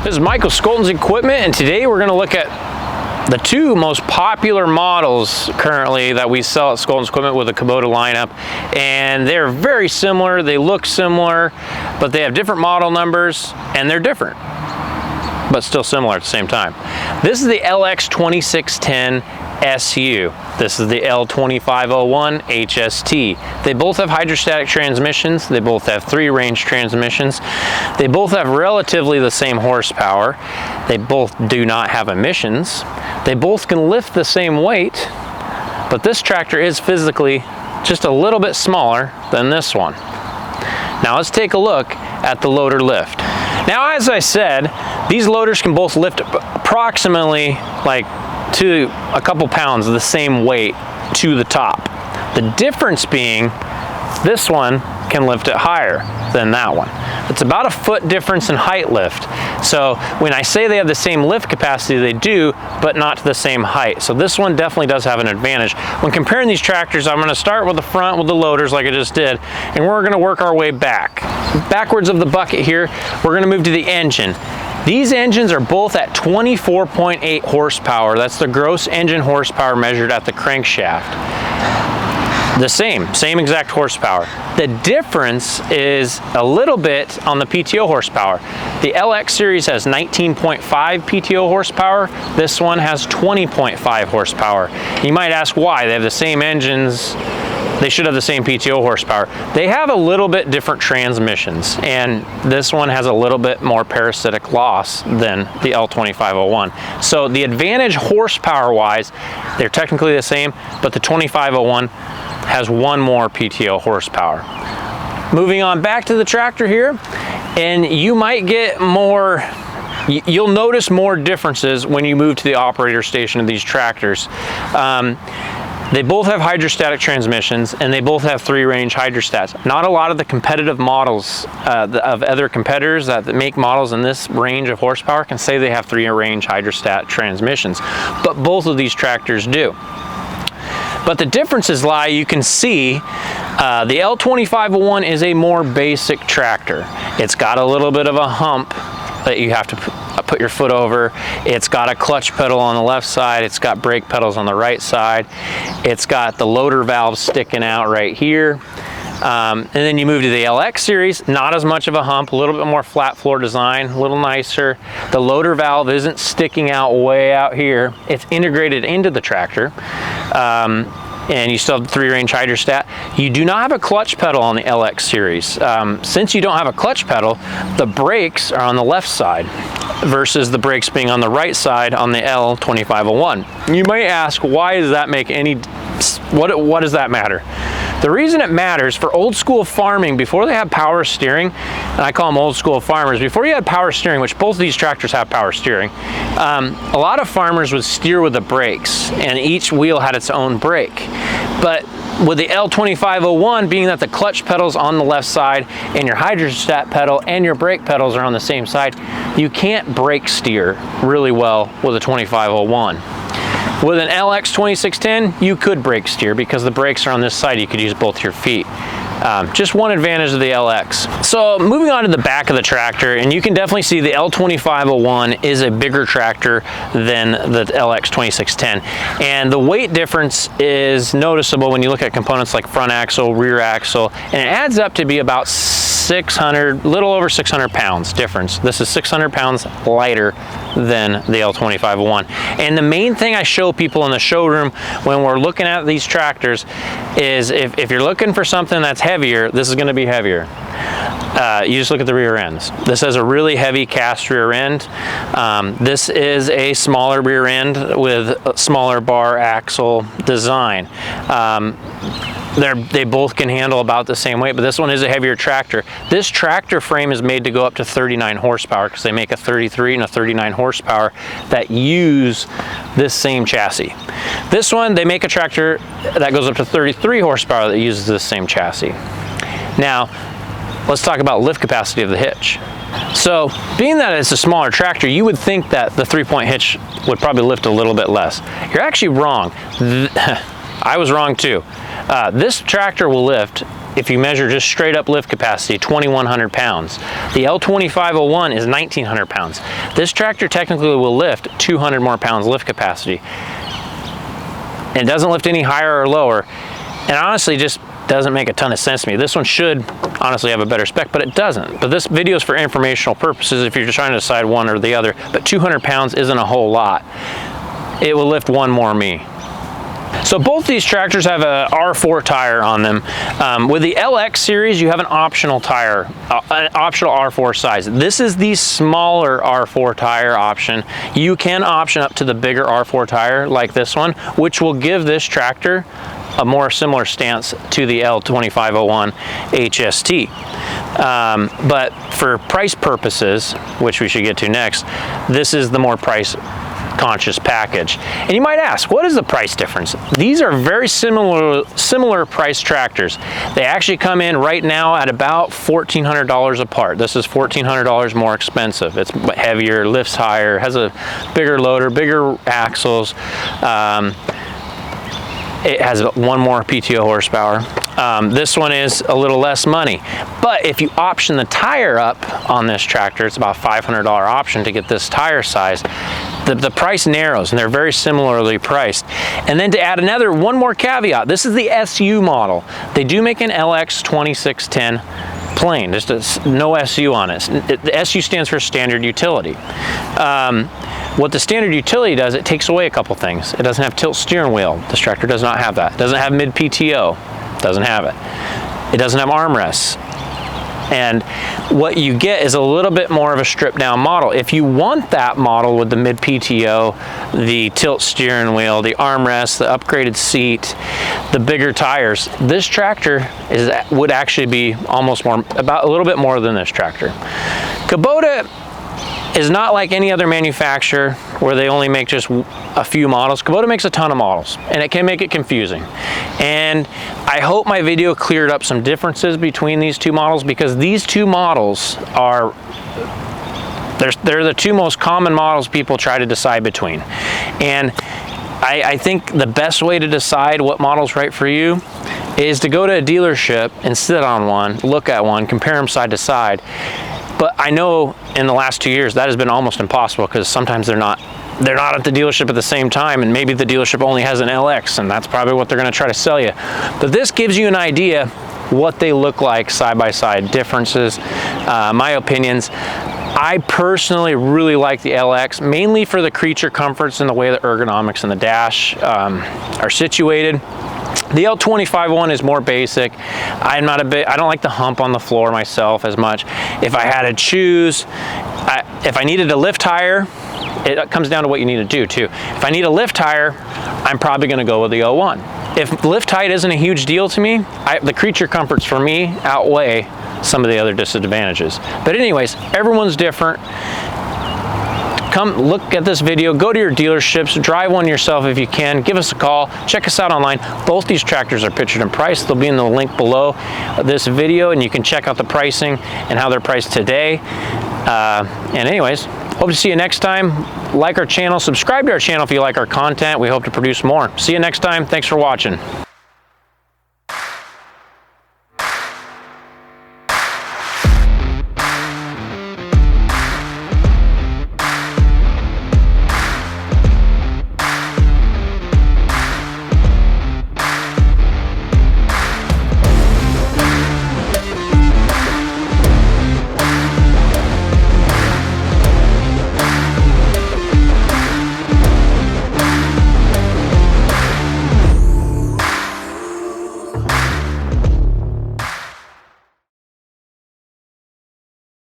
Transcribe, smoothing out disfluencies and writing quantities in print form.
This is Michael Skolton's Equipment, and today we're going to look at the two most popular models currently that we sell at Skolton's Equipment with the Kubota lineup. And they're very similar, they look similar, but they have different model numbers and they're different, but still similar at the same time. This is the LX2610SU. This is the L2501HST. They both have hydrostatic transmissions. They both have 3-range transmissions. They both have relatively the same horsepower. They both do not have emissions. They both can lift the same weight, but this tractor is physically just a little bit smaller than this one. Now let's take a look at the loader lift. Now, as I said, these loaders can both lift approximately like to a couple pounds of the same weight to the top. The difference being this one can lift it higher than that one. It's about a foot difference in height lift. So when I say they have the same lift capacity, they do, but not to the same height. So this one definitely does have an advantage. When comparing these tractors, I'm gonna start with the front with the loaders like I just did, and we're gonna work our way back. Backwards of the bucket here, we're gonna move to the engine. These engines are both at 24.8 horsepower. That's the gross engine horsepower measured at the crankshaft. The same exact horsepower. The difference is a little bit on the PTO horsepower. The LX series has 19.5 PTO horsepower. This one has 20.5 horsepower. You might ask why. They have the same engines. They should have the same PTO horsepower. They have a little bit different transmissions, and this one has a little bit more parasitic loss than the L2501. So the advantage horsepower-wise, they're technically the same, but the 2501 has one more PTO horsepower. Moving on back to the tractor here, and you might get more, you'll notice more differences when you move to the operator station of these tractors. They both have hydrostatic transmissions, and they both have 3-range hydrostats. Not a lot of the competitive models of other competitors that make models in this range of horsepower can say they have 3-range hydrostat transmissions, but both of these tractors do. But the differences lie, you can see, the L2501 is a more basic tractor. It's got a little bit of a hump that you have to put your foot over. It's got a clutch pedal on the left side. It's got brake pedals on the right side. It's got the loader valve sticking out right here. And then you move to the LX series, not as much of a hump, a little bit more flat floor design, a little nicer. The loader valve isn't sticking out way out here. It's integrated into the tractor. And you still have the 3-range hydrostat. You do not have a clutch pedal on the LX series. Since you don't have a clutch pedal, the brakes are on the left side versus the brakes being on the right side on the L2501. You might ask, why does that make any, what does that matter? The reason it matters for old school farming, before they had power steering, and I call them old school farmers, before you had power steering, which both of these tractors have power steering, a lot of farmers would steer with the brakes, and each wheel had its own brake. But with the L2501, being that the clutch pedal's on the left side and your hydrostat pedal and your brake pedals are on the same side, you can't brake steer really well with a 2501. With an LX2610, you could brake steer because the brakes are on this side. You could use both your feet. Just one advantage of the LX. So moving on to the back of the tractor, and you can definitely see the L2501 is a bigger tractor than the LX2610. And the weight difference is noticeable when you look at components like front axle, rear axle, and it adds up to be about 600, little over 600 pounds difference. This is 600 pounds lighter than the L2501. And the main thing I show people in the showroom when we're looking at these tractors is if you're looking for something that's heavier, this is going to be heavier. You just look at the rear ends. This has a really heavy cast rear end. This is a smaller rear end with a smaller bar axle design. They both can handle about the same weight, but this one is a heavier tractor. This tractor frame is made to go up to 39 horsepower because they make a 33 and a 39 horsepower that use this same chassis. This one, they make a tractor that goes up to 33 horsepower that uses this same chassis. Now, let's talk about lift capacity of the hitch. So, being that it's a smaller tractor, you would think that the 3-point hitch would probably lift a little bit less. You're actually wrong. I was wrong too. This tractor will lift if you measure just straight up lift capacity, 2,100 pounds. The L2501 is 1,900 pounds. This tractor technically will lift 200 more pounds lift capacity. And it doesn't lift any higher or lower. And honestly, just doesn't make a ton of sense to me. This one should honestly have a better spec, but it doesn't. But this video is for informational purposes if you're just trying to decide one or the other. But 200 pounds isn't a whole lot. It will lift one more me. So both these tractors have a R4 tire on them. With the LX series, you have an optional tire, an optional R4 size. This is the smaller R4 tire option. You can option up to the bigger R4 tire like this one, which will give this tractor a more similar stance to the L2501HST. But for price purposes, which we should get to next, this is the more price conscious package. And you might ask, what is the price difference? These are very similar price tractors. They actually come in right now at about $1,400 a part. This is $1,400 more expensive. It's heavier, lifts higher, has a bigger loader, bigger axles. It has one more PTO horsepower. This one is a little less money. But if you option the tire up on this tractor, it's about $500 option to get this tire size. The price narrows, and they're very similarly priced. And then to add one more caveat, this is the SU model. They do make an LX2610 plain, just no SU on it. The SU stands for standard utility. What the standard utility does, it takes away a couple things. It doesn't have tilt steering wheel. This tractor does not have that. It doesn't have mid PTO. Doesn't have it. It doesn't have armrests. And what you get is a little bit more of a stripped down model. If you want that model with the mid PTO, the tilt steering wheel, the armrest, the upgraded seat, the bigger tires, this tractor would actually be almost about a little bit more than this tractor. Kubota is not like any other manufacturer where they only make just a few models. Kubota makes a ton of models, and it can make it confusing. And I hope my video cleared up some differences between these two models, because these two models are, they're the two most common models people try to decide between. And I think the best way to decide what model's right for you is to go to a dealership and sit on one, look at one, compare them side to side. But I know in the last 2 years that has been almost impossible, because sometimes they're not at the dealership at the same time, and maybe the dealership only has an LX, and that's probably what they're going to try to sell you. But this gives you an idea what they look like side by side, differences, my opinions. I personally really like the LX, mainly for the creature comforts and the way the ergonomics and the dash are situated. The L2501 is more basic. I don't like the hump on the floor myself as much. If I had to choose, if I needed a lift higher, it comes down to what you need to do too. If I need a lift higher, I'm probably gonna go with the 01. If lift height isn't a huge deal to me, the creature comforts for me outweigh some of the other disadvantages. But anyways, everyone's different. Come look at this video, go to your dealerships, drive one yourself if you can, give us a call, check us out online. Both these tractors are pictured and priced. They'll be in the link below this video, and you can check out the pricing and how they're priced today. And anyways, hope to see you next time. Like our channel, subscribe to our channel if you like our content. We hope to produce more. See you next time. Thanks for watching.